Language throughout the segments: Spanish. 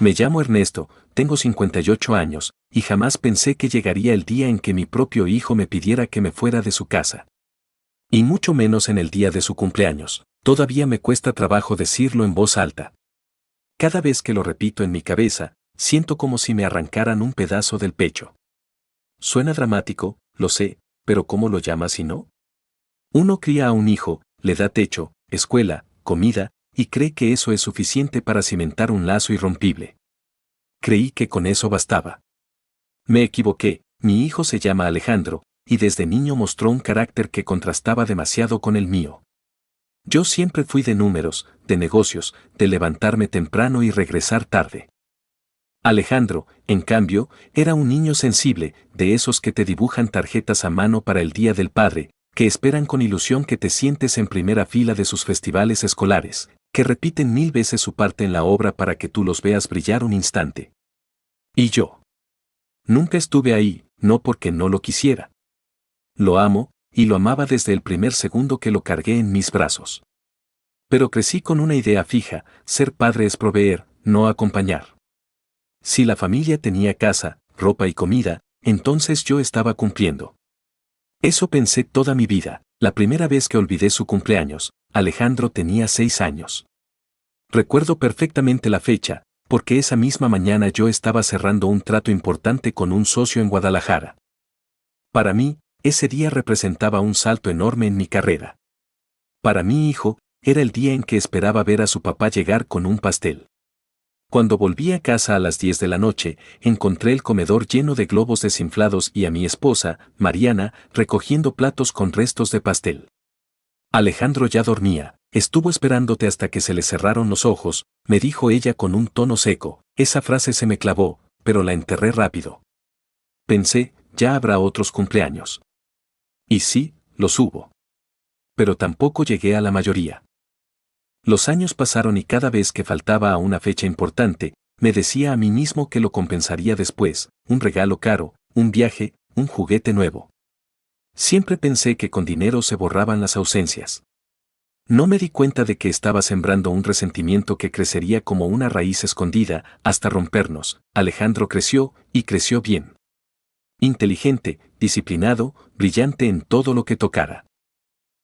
Me llamo Ernesto, tengo 58 años, y jamás pensé que llegaría el día en que mi propio hijo me pidiera que me fuera de su casa. Y mucho menos en el día de su cumpleaños. Todavía me cuesta trabajo decirlo en voz alta. Cada vez que lo repito en mi cabeza, siento como si me arrancaran un pedazo del pecho. Suena dramático, lo sé, pero ¿cómo lo llamas si no? Uno cría a un hijo, le da techo, escuela, comida, y cree que eso es suficiente para cimentar un lazo irrompible. Creí que con eso bastaba. Me equivoqué, mi hijo se llama Alejandro, y desde niño mostró un carácter que contrastaba demasiado con el mío. Yo siempre fui de números, de negocios, de levantarme temprano y regresar tarde. Alejandro, en cambio, era un niño sensible, de esos que te dibujan tarjetas a mano para el Día del Padre, que esperan con ilusión que te sientes en primera fila de sus festivales escolares, que repiten 1000 veces su parte en la obra para que tú los veas brillar un instante. Y yo. Nunca estuve ahí, no porque no lo quisiera. Lo amo, y lo amaba desde el primer segundo que lo cargué en mis brazos. Pero crecí con una idea fija: ser padre es proveer, no acompañar. Si la familia tenía casa, ropa y comida, entonces yo estaba cumpliendo. Eso pensé toda mi vida. La primera vez que olvidé su cumpleaños, Alejandro tenía 6 años. Recuerdo perfectamente la fecha, porque esa misma mañana yo estaba cerrando un trato importante con un socio en Guadalajara. Para mí, ese día representaba un salto enorme en mi carrera. Para mi hijo, era el día en que esperaba ver a su papá llegar con un pastel. Cuando volví a casa a las 10 de la noche, encontré el comedor lleno de globos desinflados y a mi esposa, Mariana, recogiendo platos con restos de pastel. Alejandro ya dormía, estuvo esperándote hasta que se le cerraron los ojos, me dijo ella con un tono seco. Esa frase se me clavó, pero la enterré rápido. Pensé, ya habrá otros cumpleaños. Y sí, los hubo. Pero tampoco llegué a la mayoría. Los años pasaron y cada vez que faltaba a una fecha importante, me decía a mí mismo que lo compensaría después: un regalo caro, un viaje, un juguete nuevo. Siempre pensé que con dinero se borraban las ausencias. No me di cuenta de que estaba sembrando un resentimiento que crecería como una raíz escondida hasta rompernos. Alejandro creció, y creció bien. Inteligente, disciplinado, brillante en todo lo que tocara.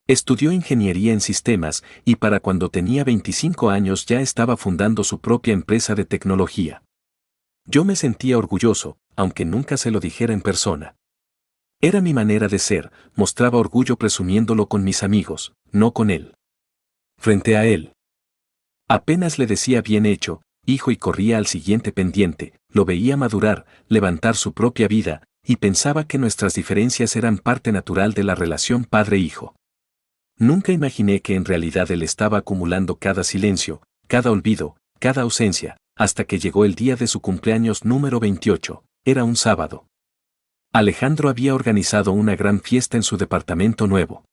Estudió ingeniería en sistemas y para cuando tenía 25 años ya estaba fundando su propia empresa de tecnología. Yo me sentía orgulloso, aunque nunca se lo dijera en persona. Era mi manera de ser, mostraba orgullo presumiéndolo con mis amigos, no con él. Frente a él. Apenas le decía bien hecho, hijo, y corría al siguiente pendiente, lo veía madurar, levantar su propia vida, y pensaba que nuestras diferencias eran parte natural de la relación padre-hijo. Nunca imaginé que en realidad él estaba acumulando cada silencio, cada olvido, cada ausencia, hasta que llegó el día de su cumpleaños número 28, era un sábado. Alejandro había organizado una gran fiesta en su departamento nuevo.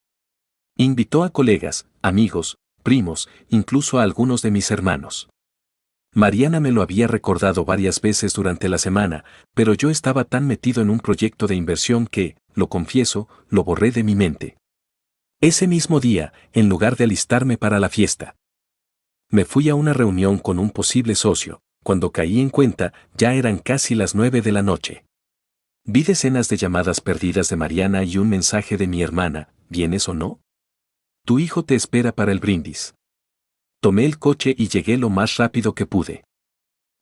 Invitó a colegas, amigos, primos, incluso a algunos de mis hermanos. Mariana me lo había recordado varias veces durante la semana, pero yo estaba tan metido en un proyecto de inversión que, lo confieso, lo borré de mi mente. Ese mismo día, en lugar de alistarme para la fiesta, me fui a una reunión con un posible socio. Cuando caí en cuenta, ya eran casi las 9 de la noche. Vi decenas de llamadas perdidas de Mariana y un mensaje de mi hermana: ¿vienes o no? Tu hijo te espera para el brindis. Tomé el coche y llegué lo más rápido que pude.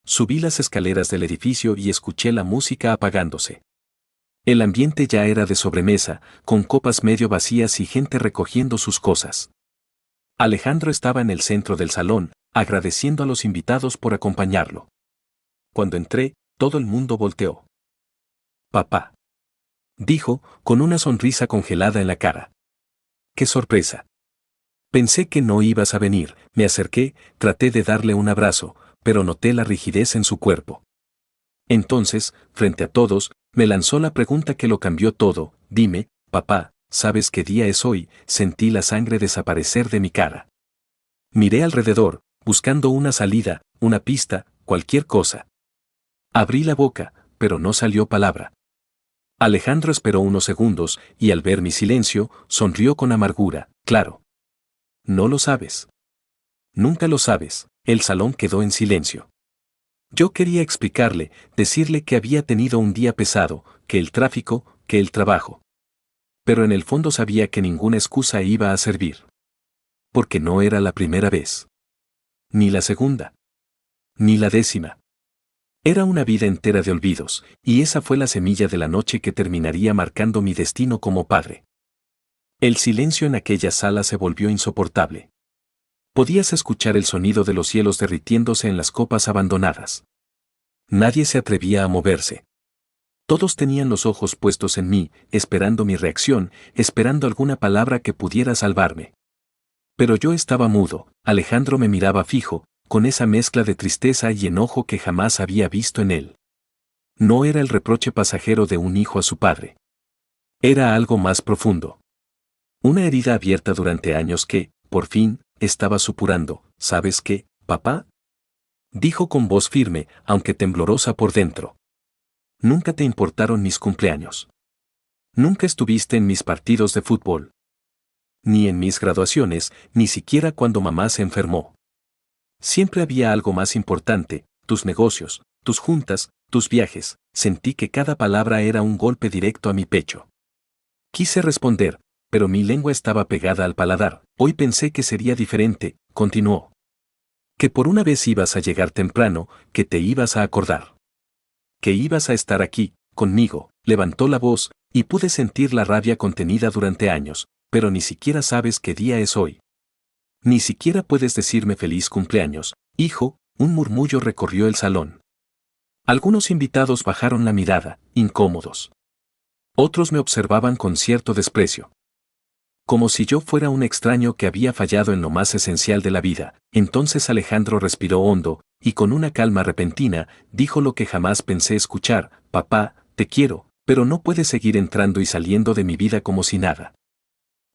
Subí las escaleras del edificio y escuché la música apagándose. El ambiente ya era de sobremesa, con copas medio vacías y gente recogiendo sus cosas. Alejandro estaba en el centro del salón, agradeciendo a los invitados por acompañarlo. Cuando entré, todo el mundo volteó. «Papá», dijo, con una sonrisa congelada en la cara. «¡Qué sorpresa! Pensé que no ibas a venir». Me acerqué, traté de darle un abrazo, pero noté la rigidez en su cuerpo. Entonces, frente a todos, me lanzó la pregunta que lo cambió todo: «Dime, papá, ¿sabes qué día es hoy?». Sentí la sangre desaparecer de mi cara. Miré alrededor, buscando una salida, una pista, cualquier cosa. Abrí la boca, pero no salió palabra. Alejandro esperó unos segundos, y al ver mi silencio, sonrió con amargura. «Claro. No lo sabes. Nunca lo sabes». El salón quedó en silencio. Yo quería explicarle, decirle que había tenido un día pesado, que el tráfico, que el trabajo. Pero en el fondo sabía que ninguna excusa iba a servir. Porque no era la primera vez. Ni la segunda. Ni la 10ª. Era una vida entera de olvidos, y esa fue la semilla de la noche que terminaría marcando mi destino como padre. El silencio en aquella sala se volvió insoportable. Podías escuchar el sonido de los hielos derritiéndose en las copas abandonadas. Nadie se atrevía a moverse. Todos tenían los ojos puestos en mí, esperando mi reacción, esperando alguna palabra que pudiera salvarme. Pero yo estaba mudo, Alejandro me miraba fijo, con esa mezcla de tristeza y enojo que jamás había visto en él. No era el reproche pasajero de un hijo a su padre. Era algo más profundo. Una herida abierta durante años que, por fin, estaba supurando. ¿Sabes qué, papá?, dijo con voz firme, aunque temblorosa por dentro. Nunca te importaron mis cumpleaños. Nunca estuviste en mis partidos de fútbol. Ni en mis graduaciones, ni siquiera cuando mamá se enfermó. Siempre había algo más importante, tus negocios, tus juntas, tus viajes. Sentí que cada palabra era un golpe directo a mi pecho. Quise responder, pero mi lengua estaba pegada al paladar. Hoy pensé que sería diferente, continuó. Que por una vez ibas a llegar temprano, que te ibas a acordar. Que ibas a estar aquí, conmigo. Levantó la voz, y pude sentir la rabia contenida durante años, pero ni siquiera sabes qué día es hoy. Ni siquiera puedes decirme feliz cumpleaños, hijo. Un murmullo recorrió el salón. Algunos invitados bajaron la mirada, incómodos. Otros me observaban con cierto desprecio. Como si yo fuera un extraño que había fallado en lo más esencial de la vida. Entonces Alejandro respiró hondo, y con una calma repentina, dijo lo que jamás pensé escuchar: papá, te quiero, pero no puedes seguir entrando y saliendo de mi vida como si nada.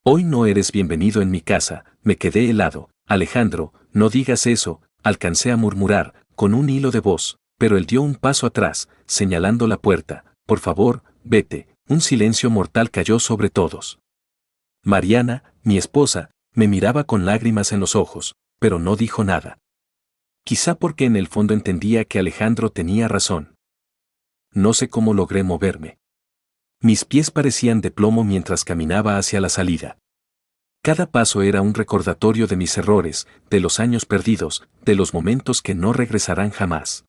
Hoy no eres bienvenido en mi casa. Me quedé helado. Alejandro, no digas eso, alcancé a murmurar, con un hilo de voz, pero él dio un paso atrás, señalando la puerta. Por favor, vete. Un silencio mortal cayó sobre todos. Mariana, mi esposa, me miraba con lágrimas en los ojos, pero no dijo nada. Quizá porque en el fondo entendía que Alejandro tenía razón. No sé cómo logré moverme. Mis pies parecían de plomo mientras caminaba hacia la salida. Cada paso era un recordatorio de mis errores, de los años perdidos, de los momentos que no regresarán jamás.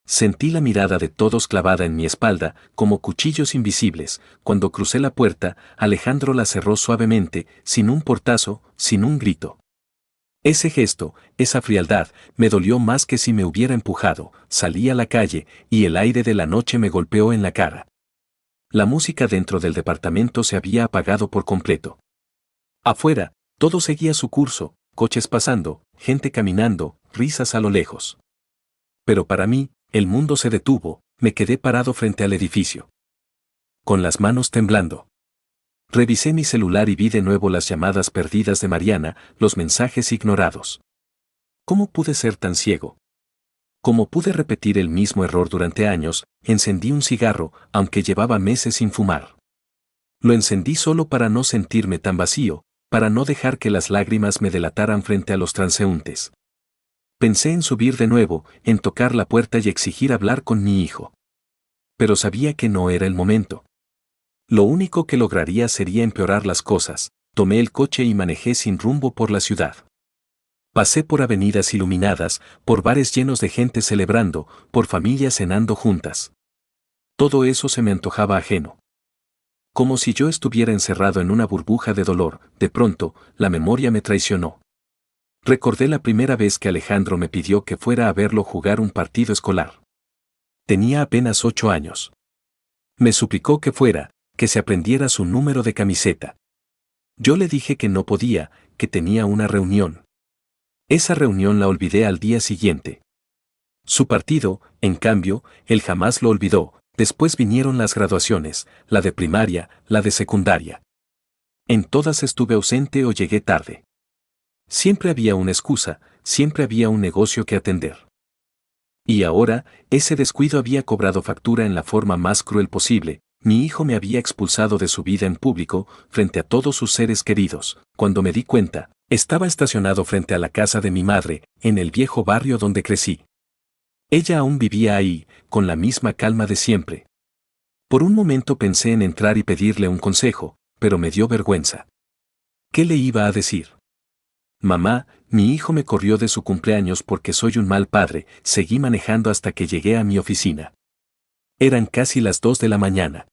Sentí la mirada de todos clavada en mi espalda, como cuchillos invisibles. Cuando crucé la puerta, Alejandro la cerró suavemente, sin un portazo, sin un grito. Ese gesto, esa frialdad, me dolió más que si me hubiera empujado. Salí a la calle, y el aire de la noche me golpeó en la cara. La música dentro del departamento se había apagado por completo. Afuera, todo seguía su curso, coches pasando, gente caminando, risas a lo lejos. Pero para mí, el mundo se detuvo. Me quedé parado frente al edificio, con las manos temblando. Revisé mi celular y vi de nuevo las llamadas perdidas de Mariana, los mensajes ignorados. ¿Cómo pude ser tan ciego? ¿Cómo pude repetir el mismo error durante años? Encendí un cigarro, aunque llevaba meses sin fumar. Lo encendí solo para no sentirme tan vacío, para no dejar que las lágrimas me delataran frente a los transeúntes. Pensé en subir de nuevo, en tocar la puerta y exigir hablar con mi hijo. Pero sabía que no era el momento. Lo único que lograría sería empeorar las cosas. Tomé el coche y manejé sin rumbo por la ciudad. Pasé por avenidas iluminadas, por bares llenos de gente celebrando, por familias cenando juntas. Todo eso se me antojaba ajeno. Como si yo estuviera encerrado en una burbuja de dolor. De pronto, la memoria me traicionó. Recordé la primera vez que Alejandro me pidió que fuera a verlo jugar un partido escolar. Tenía apenas 8 años. Me suplicó que fuera, que se aprendiera su número de camiseta. Yo le dije que no podía, que tenía una reunión. Esa reunión la olvidé al día siguiente. Su partido, en cambio, él jamás lo olvidó. Después vinieron las graduaciones, la de primaria, la de secundaria. En todas estuve ausente o llegué tarde. Siempre había una excusa, siempre había un negocio que atender. Y ahora, ese descuido había cobrado factura en la forma más cruel posible. Mi hijo me había expulsado de su vida en público, frente a todos sus seres queridos. Cuando me di cuenta, estaba estacionado frente a la casa de mi madre, en el viejo barrio donde crecí. Ella aún vivía ahí, con la misma calma de siempre. Por un momento pensé en entrar y pedirle un consejo, pero me dio vergüenza. ¿Qué le iba a decir? Mamá, mi hijo me corrió de su cumpleaños porque soy un mal padre. Seguí manejando hasta que llegué a mi oficina. Eran casi las 2 de la mañana.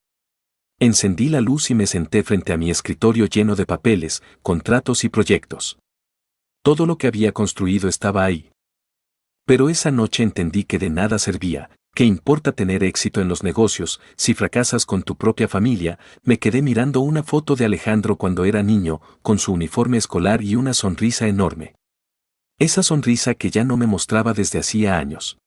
Encendí la luz y me senté frente a mi escritorio lleno de papeles, contratos y proyectos. Todo lo que había construido estaba ahí. Pero esa noche entendí que de nada servía. ¿Qué importa tener éxito en los negocios si fracasas con tu propia familia? Me quedé mirando una foto de Alejandro cuando era niño, con su uniforme escolar y una sonrisa enorme. Esa sonrisa que ya no me mostraba desde hacía años.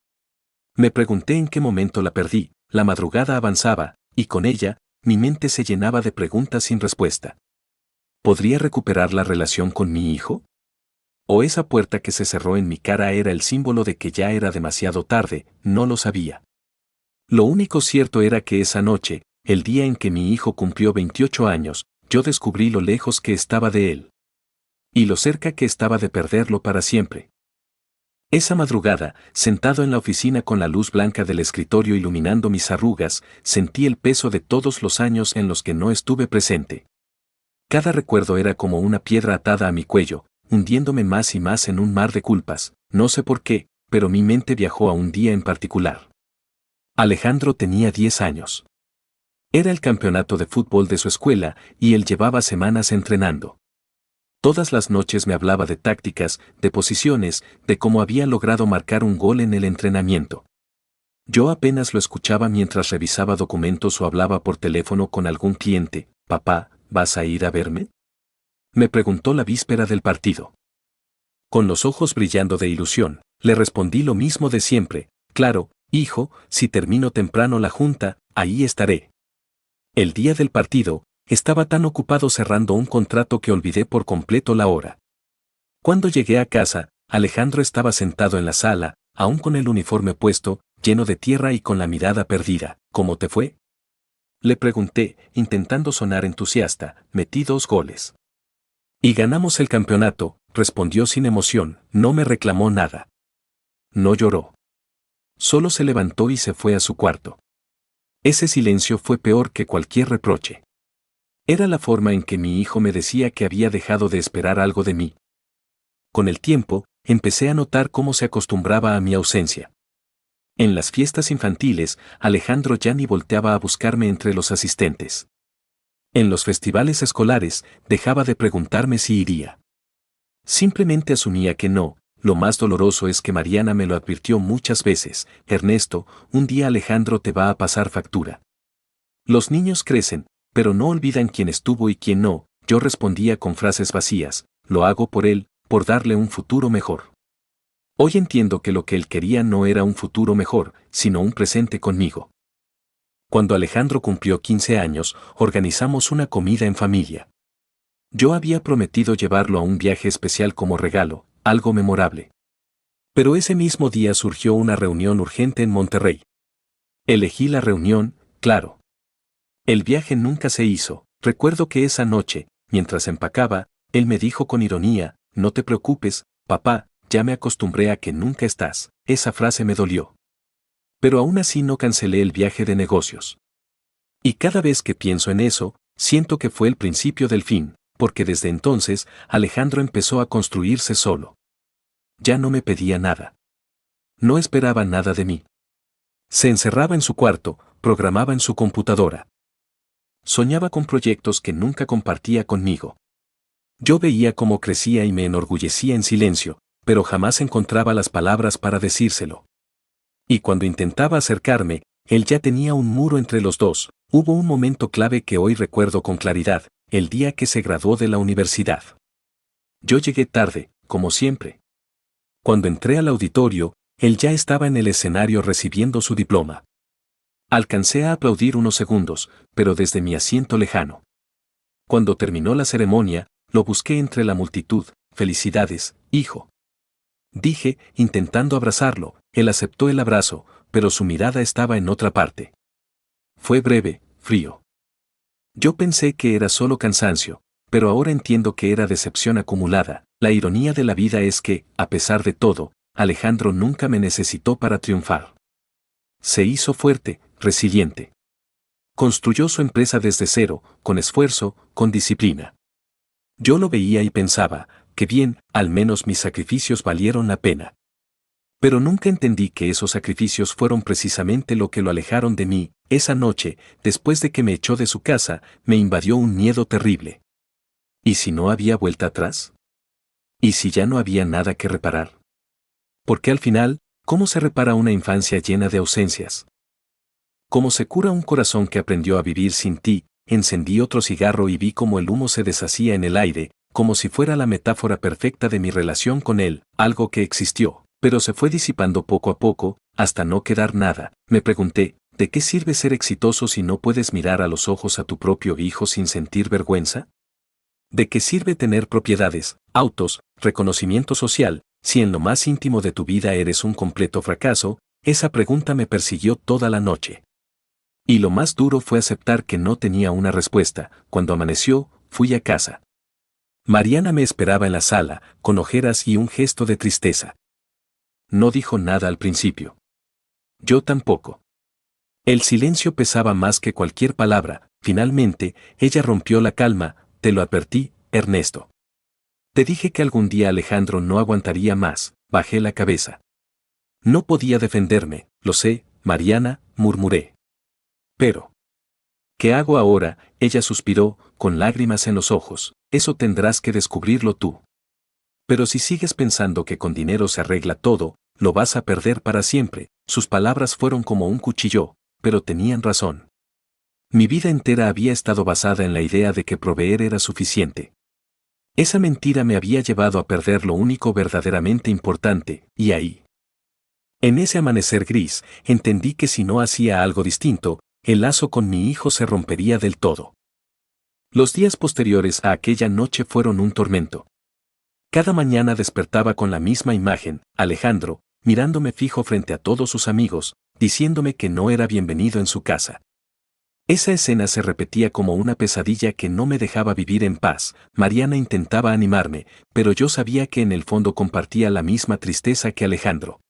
Me pregunté en qué momento la perdí. La madrugada avanzaba, y con ella, mi mente se llenaba de preguntas sin respuesta. ¿Podría recuperar la relación con mi hijo? ¿O esa puerta que se cerró en mi cara era el símbolo de que ya era demasiado tarde? No lo sabía. Lo único cierto era que esa noche, el día en que mi hijo cumplió 28 años, yo descubrí lo lejos que estaba de él. Y lo cerca que estaba de perderlo para siempre. Esa madrugada, sentado en la oficina con la luz blanca del escritorio iluminando mis arrugas, sentí el peso de todos los años en los que no estuve presente. Cada recuerdo era como una piedra atada a mi cuello, hundiéndome más y más en un mar de culpas. No sé por qué, pero mi mente viajó a un día en particular. Alejandro tenía 10 años. Era el campeonato de fútbol de su escuela y él llevaba semanas entrenando. Todas las noches me hablaba de tácticas, de posiciones, de cómo había logrado marcar un gol en el entrenamiento. Yo apenas lo escuchaba mientras revisaba documentos o hablaba por teléfono con algún cliente. «Papá, ¿vas a ir a verme?», me preguntó la víspera del partido. Con los ojos brillando de ilusión, le respondí lo mismo de siempre: «Claro, hijo, si termino temprano la junta, ahí estaré». El día del partido, estaba tan ocupado cerrando un contrato que olvidé por completo la hora. Cuando llegué a casa, Alejandro estaba sentado en la sala, aún con el uniforme puesto, lleno de tierra y con la mirada perdida. «¿Cómo te fue?», le pregunté, intentando sonar entusiasta. «Metí 2 goles. Y ganamos el campeonato», respondió sin emoción. No me reclamó nada. No lloró. Solo se levantó y se fue a su cuarto. Ese silencio fue peor que cualquier reproche. Era la forma en que mi hijo me decía que había dejado de esperar algo de mí. Con el tiempo, empecé a notar cómo se acostumbraba a mi ausencia. En las fiestas infantiles, Alejandro ya ni volteaba a buscarme entre los asistentes. En los festivales escolares, dejaba de preguntarme si iría. Simplemente asumía que no. Lo más doloroso es que Mariana me lo advirtió muchas veces: «Ernesto, un día Alejandro te va a pasar factura». Los niños crecen, pero no olvidan quién estuvo y quién no. Yo respondía con frases vacías: «Lo hago por él, por darle un futuro mejor». Hoy entiendo que lo que él quería no era un futuro mejor, sino un presente conmigo. Cuando Alejandro cumplió 15 años, organizamos una comida en familia. Yo había prometido llevarlo a un viaje especial como regalo, algo memorable. Pero ese mismo día surgió una reunión urgente en Monterrey. Elegí la reunión, claro. El viaje nunca se hizo. Recuerdo que esa noche, mientras empacaba, él me dijo con ironía: «No te preocupes, papá, ya me acostumbré a que nunca estás». Esa frase me dolió. Pero aún así no cancelé el viaje de negocios. Y cada vez que pienso en eso, siento que fue el principio del fin, porque desde entonces, Alejandro empezó a construirse solo. Ya no me pedía nada. No esperaba nada de mí. Se encerraba en su cuarto, programaba en su computadora. Soñaba con proyectos que nunca compartía conmigo. Yo veía cómo crecía y me enorgullecía en silencio, pero jamás encontraba las palabras para decírselo. Y cuando intentaba acercarme, él ya tenía un muro entre los dos. Hubo un momento clave que hoy recuerdo con claridad: el día que se graduó de la universidad. Yo llegué tarde, como siempre. Cuando entré al auditorio, él ya estaba en el escenario recibiendo su diploma. Alcancé a aplaudir unos segundos, pero desde mi asiento lejano. Cuando terminó la ceremonia, lo busqué entre la multitud. «Felicidades, hijo», dije, intentando abrazarlo. Él aceptó el abrazo, pero su mirada estaba en otra parte. Fue breve, frío. Yo pensé que era solo cansancio, pero ahora entiendo que era decepción acumulada. La ironía de la vida es que, a pesar de todo, Alejandro nunca me necesitó para triunfar. Se hizo fuerte, resiliente. Construyó su empresa desde cero, con esfuerzo, con disciplina. Yo lo veía y pensaba, que bien, al menos mis sacrificios valieron la pena. Pero nunca entendí que esos sacrificios fueron precisamente lo que lo alejaron de mí. Esa noche, después de que me echó de su casa, me invadió un miedo terrible. ¿Y si no había vuelta atrás? ¿Y si ya no había nada que reparar? Porque al final, ¿cómo se repara una infancia llena de ausencias? ¿Cómo se cura un corazón que aprendió a vivir sin ti? Encendí otro cigarro y vi cómo el humo se deshacía en el aire, como si fuera la metáfora perfecta de mi relación con él, algo que existió, pero se fue disipando poco a poco, hasta no quedar nada. Me pregunté, ¿de qué sirve ser exitoso si no puedes mirar a los ojos a tu propio hijo sin sentir vergüenza? ¿De qué sirve tener propiedades, autos, reconocimiento social, si en lo más íntimo de tu vida eres un completo fracaso? Esa pregunta me persiguió toda la noche. Y lo más duro fue aceptar que no tenía una respuesta. Cuando amaneció, fui a casa. Mariana me esperaba en la sala, con ojeras y un gesto de tristeza. No dijo nada al principio. Yo tampoco. El silencio pesaba más que cualquier palabra. Finalmente, ella rompió la calma. Te lo advertí, Ernesto. Te dije que algún día Alejandro no aguantaría más. Bajé la cabeza. No podía defenderme, lo sé, Mariana, murmuré. Pero, ¿qué hago ahora? Ella suspiró, con lágrimas en los ojos. Eso tendrás que descubrirlo tú. Pero si sigues pensando que con dinero se arregla todo, lo vas a perder para siempre. Sus palabras fueron como un cuchillo, pero tenían razón. Mi vida entera había estado basada en la idea de que proveer era suficiente. Esa mentira me había llevado a perder lo único verdaderamente importante, y ahí. En ese amanecer gris, entendí que si no hacía algo distinto, el lazo con mi hijo se rompería del todo. Los días posteriores a aquella noche fueron un tormento. Cada mañana despertaba con la misma imagen, Alejandro, mirándome fijo frente a todos sus amigos, diciéndome que no era bienvenido en su casa. Esa escena se repetía como una pesadilla que no me dejaba vivir en paz. Mariana intentaba animarme, pero yo sabía que en el fondo compartía la misma tristeza que Alejandro.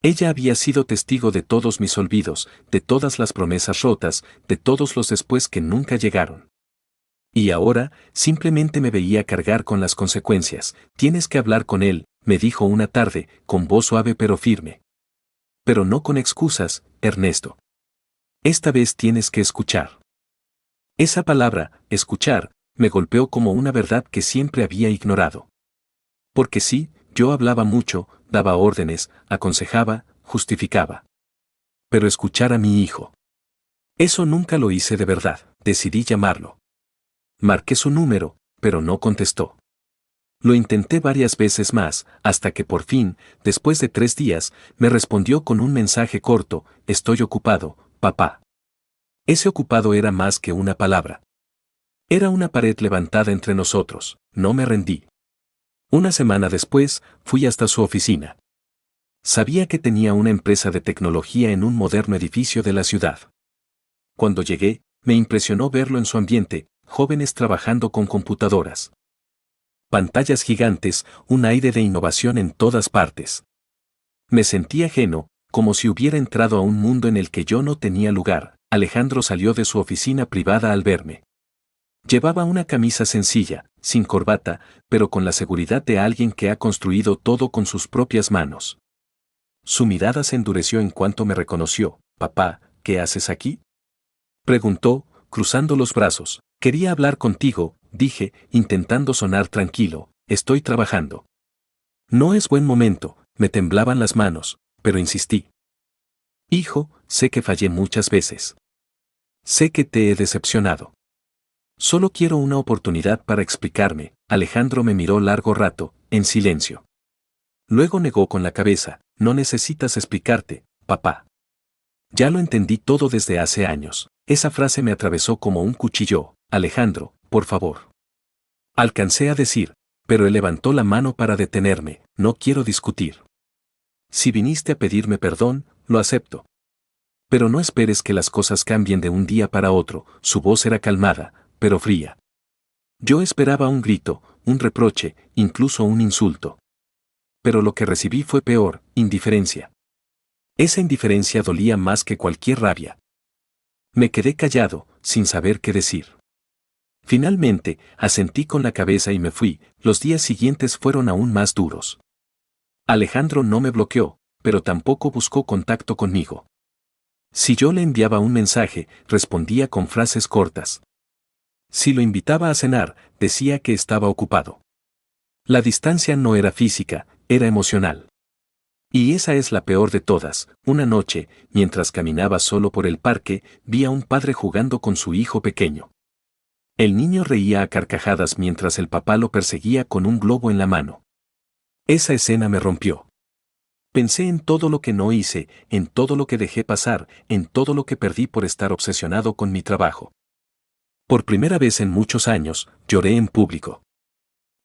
Ella había sido testigo de todos mis olvidos, de todas las promesas rotas, de todos los después que nunca llegaron. Y ahora, simplemente me veía cargar con las consecuencias. Tienes que hablar con él, me dijo una tarde, con voz suave pero firme. Pero no con excusas, Ernesto. Esta vez tienes que escuchar. Esa palabra, escuchar, me golpeó como una verdad que siempre había ignorado. Porque sí, yo hablaba mucho, daba órdenes, aconsejaba, justificaba. Pero escuchar a mi hijo. Eso nunca lo hice de verdad. Decidí llamarlo. Marqué su número, pero no contestó. Lo intenté varias veces más, hasta que por fin, después de 3 días, me respondió con un mensaje corto: estoy ocupado, papá. Ese ocupado era más que una palabra. Era una pared levantada entre nosotros. No me rendí. Una semana después, fui hasta su oficina. Sabía que tenía una empresa de tecnología en un moderno edificio de la ciudad. Cuando llegué, me impresionó verlo en su ambiente, jóvenes trabajando con computadoras. Pantallas gigantes, un aire de innovación en todas partes. Me sentí ajeno, como si hubiera entrado a un mundo en el que yo no tenía lugar. Alejandro salió de su oficina privada al verme. Llevaba una camisa sencilla, sin corbata, pero con la seguridad de alguien que ha construido todo con sus propias manos. Su mirada se endureció en cuanto me reconoció. Papá, ¿qué haces aquí? Preguntó, cruzando los brazos. Quería hablar contigo, dije, intentando sonar tranquilo. Estoy trabajando. No es buen momento, me temblaban las manos, pero insistí. Hijo, sé que fallé muchas veces. Sé que te he decepcionado. Solo quiero una oportunidad para explicarme. Alejandro me miró largo rato, en silencio. Luego negó con la cabeza. No necesitas explicarte, papá. Ya lo entendí todo desde hace años. Esa frase me atravesó como un cuchillo. Alejandro, por favor. Alcancé a decir, pero él levantó la mano para detenerme. No quiero discutir. Si viniste a pedirme perdón, lo acepto. Pero no esperes que las cosas cambien de un día para otro. Su voz era calmada, pero fría. Yo esperaba un grito, un reproche, incluso un insulto. pero lo que recibí fue peor, indiferencia. Esa indiferencia dolía más que cualquier rabia. Me quedé callado, sin saber qué decir. Finalmente, asentí con la cabeza y me fui. Los días siguientes fueron aún más duros. Alejandro no me bloqueó, pero tampoco buscó contacto conmigo. Si yo le enviaba un mensaje, respondía con frases cortas. Si lo invitaba a cenar, decía que estaba ocupado. La distancia no era física, era emocional. Y esa es la peor de todas. Una noche, mientras caminaba solo por el parque, vi a un padre jugando con su hijo pequeño. El niño reía a carcajadas mientras el papá lo perseguía con un globo en la mano. Esa escena me rompió. Pensé en todo lo que no hice, en todo lo que dejé pasar, en todo lo que perdí por estar obsesionado con mi trabajo. Por primera vez en muchos años, lloré en público.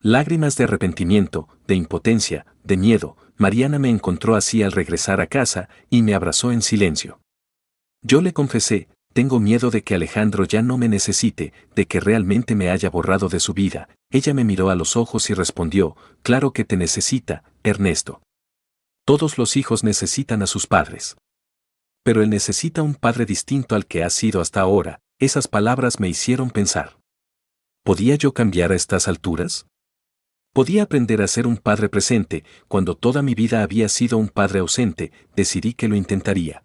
Lágrimas de arrepentimiento, de impotencia, de miedo. Mariana me encontró así al regresar a casa y me abrazó en silencio. Yo le confesé, tengo miedo de que Alejandro ya no me necesite, de que realmente me haya borrado de su vida. Ella me miró a los ojos y respondió, claro que te necesita, Ernesto. Todos los hijos necesitan a sus padres. Pero él necesita un padre distinto al que ha sido hasta ahora. Esas palabras me hicieron pensar. ¿Podía yo cambiar a estas alturas? Podía aprender a ser un padre presente, cuando toda mi vida había sido un padre ausente. Decidí que lo intentaría.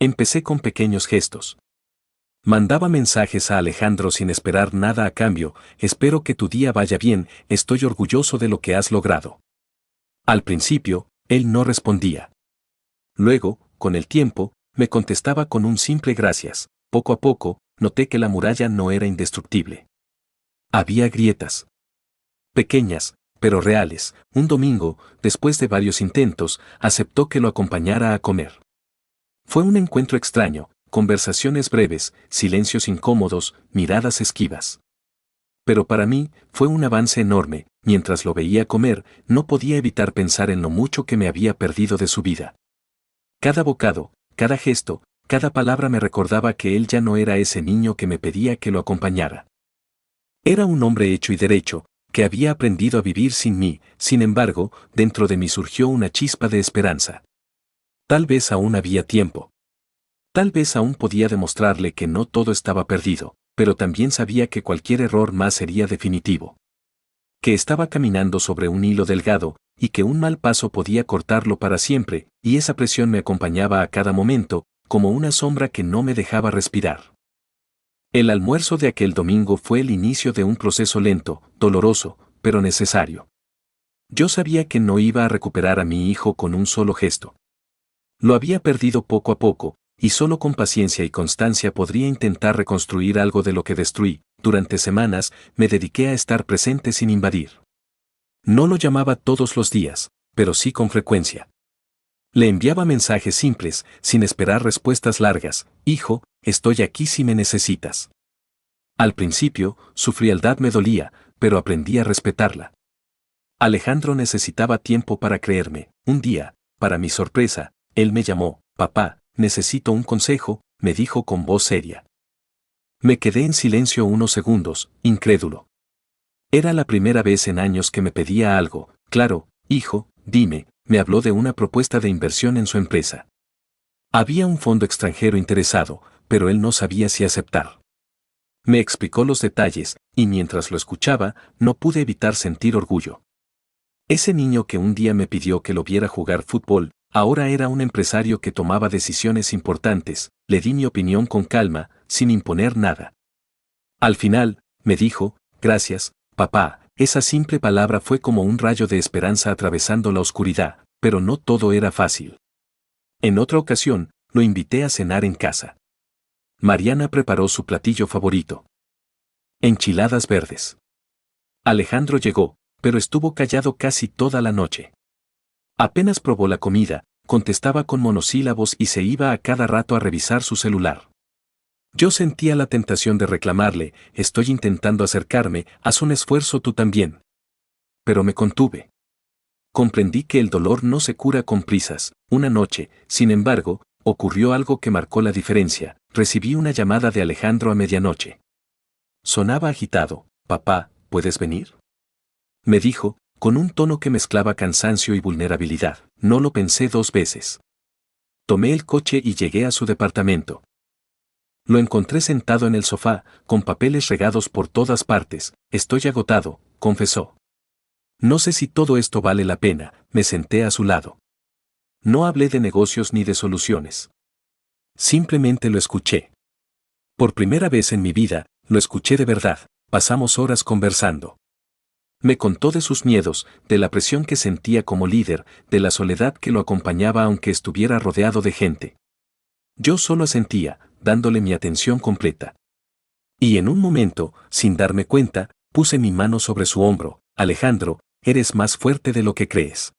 Empecé con pequeños gestos. Mandaba mensajes a Alejandro sin esperar nada a cambio, espero que tu día vaya bien, estoy orgulloso de lo que has logrado. Al principio, él no respondía. Luego, con el tiempo, me contestaba con un simple gracias. Poco a poco, noté que la muralla no era indestructible. Había grietas. Pequeñas, pero reales. Un domingo, después de varios intentos, aceptó que lo acompañara a comer. Fue un encuentro extraño, conversaciones breves, silencios incómodos, miradas esquivas. Pero para mí, fue un avance enorme. Mientras lo veía comer, no podía evitar pensar en lo mucho que me había perdido de su vida. Cada bocado, cada gesto, cada palabra me recordaba que él ya no era ese niño que me pedía que lo acompañara. Era un hombre hecho y derecho, que había aprendido a vivir sin mí. Sin embargo, dentro de mí surgió una chispa de esperanza. Tal vez aún había tiempo. Tal vez aún podía demostrarle que no todo estaba perdido, pero también sabía que cualquier error más sería definitivo. Que estaba caminando sobre un hilo delgado, y que un mal paso podía cortarlo para siempre, y esa presión me acompañaba a cada momento, como una sombra que no me dejaba respirar. El almuerzo de aquel domingo fue el inicio de un proceso lento, doloroso, pero necesario. Yo sabía que no iba a recuperar a mi hijo con un solo gesto. Lo había perdido poco a poco, y solo con paciencia y constancia podría intentar reconstruir algo de lo que destruí. Durante semanas, me dediqué a estar presente sin invadir. No lo llamaba todos los días, pero sí con frecuencia. Le enviaba mensajes simples, sin esperar respuestas largas. Hijo, estoy aquí si me necesitas. Al principio, su frialdad me dolía, pero aprendí a respetarla. Alejandro necesitaba tiempo para creerme. Un día, para mi sorpresa, él me llamó. Papá, necesito un consejo, me dijo con voz seria. Me quedé en silencio unos segundos, incrédulo. Era la primera vez en años que me pedía algo. Claro, hijo, dime. Me habló de una propuesta de inversión en su empresa. Había un fondo extranjero interesado, pero él no sabía si aceptar. Me explicó los detalles, y mientras lo escuchaba, no pude evitar sentir orgullo. Ese niño que un día me pidió que lo viera jugar fútbol, ahora era un empresario que tomaba decisiones importantes. Le di mi opinión con calma, sin imponer nada. Al final, me dijo, gracias, papá. Esa simple palabra fue como un rayo de esperanza atravesando la oscuridad, pero no todo era fácil. En otra ocasión, lo invité a cenar en casa. Mariana preparó su platillo favorito. Enchiladas verdes. Alejandro llegó, pero estuvo callado casi toda la noche. Apenas probó la comida, contestaba con monosílabos y se iba a cada rato a revisar su celular. Yo sentía la tentación de reclamarle, estoy intentando acercarme, haz un esfuerzo tú también. Pero me contuve. Comprendí que el dolor no se cura con prisas. Una noche, sin embargo, ocurrió algo que marcó la diferencia. Recibí una llamada de Alejandro a medianoche. Sonaba agitado. Papá, ¿puedes venir? Me dijo, con un tono que mezclaba cansancio y vulnerabilidad. No lo pensé 2 veces. Tomé el coche y llegué a su departamento. Lo encontré sentado en el sofá, con papeles regados por todas partes. Estoy agotado, confesó. No sé si todo esto vale la pena. Me senté a su lado. No hablé de negocios ni de soluciones. Simplemente lo escuché. Por primera vez en mi vida, lo escuché de verdad. Pasamos horas conversando. Me contó de sus miedos, de la presión que sentía como líder, de la soledad que lo acompañaba aunque estuviera rodeado de gente. Yo solo asentía, dándole mi atención completa. Y en un momento, sin darme cuenta, puse mi mano sobre su hombro. Alejandro, eres más fuerte de lo que crees.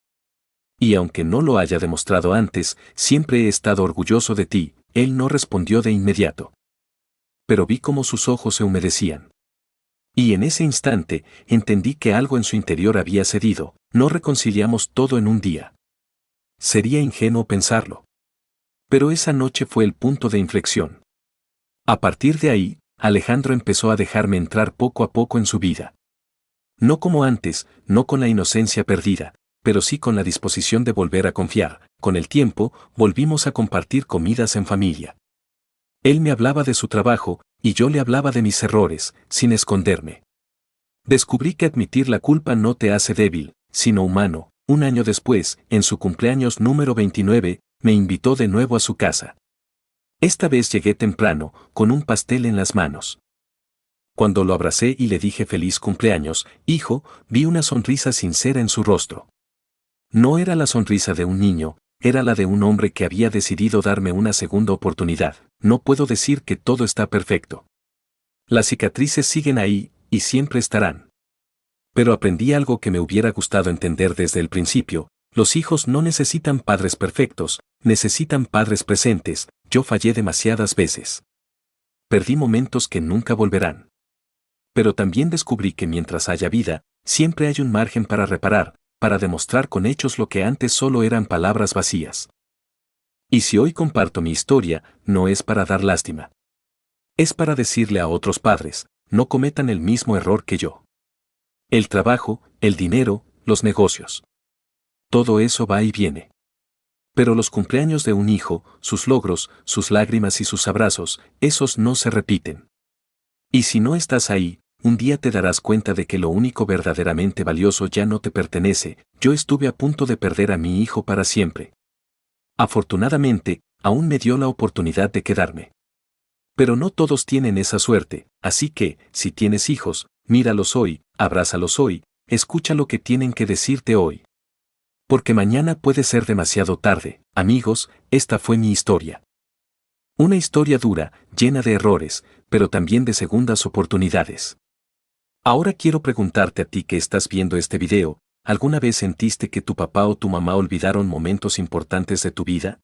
Y aunque no lo haya demostrado antes, siempre he estado orgulloso de ti. Él no respondió de inmediato. Pero vi cómo sus ojos se humedecían. Y en ese instante, entendí que algo en su interior había cedido. No reconciliamos todo en un día. Sería ingenuo pensarlo. Pero esa noche fue el punto de inflexión. A partir de ahí, Alejandro empezó a dejarme entrar poco a poco en su vida. No como antes, no con la inocencia perdida, pero sí con la disposición de volver a confiar. Con el tiempo, volvimos a compartir comidas en familia. Él me hablaba de su trabajo, y yo le hablaba de mis errores, sin esconderme. Descubrí que admitir la culpa no te hace débil, sino humano. Un año después, en su cumpleaños número 29, me invitó de nuevo a su casa. Esta vez llegué temprano, con un pastel en las manos. Cuando lo abracé y le dije feliz cumpleaños, hijo, vi una sonrisa sincera en su rostro. No era la sonrisa de un niño, era la de un hombre que había decidido darme una segunda oportunidad. No puedo decir que todo está perfecto. Las cicatrices siguen ahí, y siempre estarán. Pero aprendí algo que me hubiera gustado entender desde el principio: los hijos no necesitan padres perfectos, necesitan padres presentes. Yo fallé demasiadas veces. Perdí momentos que nunca volverán. Pero también descubrí que mientras haya vida, siempre hay un margen para reparar, para demostrar con hechos lo que antes solo eran palabras vacías. Y si hoy comparto mi historia, no es para dar lástima. Es para decirle a otros padres, no cometan el mismo error que yo. El trabajo, el dinero, los negocios. Todo eso va y viene. Pero los cumpleaños de un hijo, sus logros, sus lágrimas y sus abrazos, esos no se repiten. Y si no estás ahí, un día te darás cuenta de que lo único verdaderamente valioso ya no te pertenece. Yo estuve a punto de perder a mi hijo para siempre. Afortunadamente, aún me dio la oportunidad de quedarme. Pero no todos tienen esa suerte, así que, si tienes hijos, míralos hoy, abrázalos hoy, escucha lo que tienen que decirte hoy. Porque mañana puede ser demasiado tarde. Amigos, esta fue mi historia. Una historia dura, llena de errores, pero también de segundas oportunidades. Ahora quiero preguntarte a ti que estás viendo este video, ¿alguna vez sentiste que tu papá o tu mamá olvidaron momentos importantes de tu vida?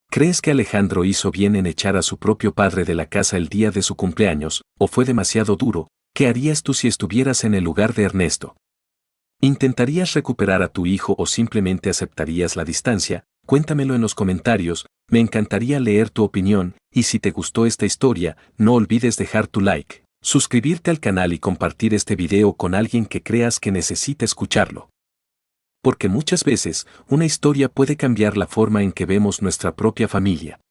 ¿Crees que Alejandro hizo bien en echar a su propio padre de la casa el día de su cumpleaños, o fue demasiado duro? ¿Qué harías tú si estuvieras en el lugar de Ernesto? ¿Intentarías recuperar a tu hijo o simplemente aceptarías la distancia? Cuéntamelo en los comentarios, me encantaría leer tu opinión, y si te gustó esta historia, no olvides dejar tu like, suscribirte al canal y compartir este video con alguien que creas que necesite escucharlo. Porque muchas veces, una historia puede cambiar la forma en que vemos nuestra propia familia.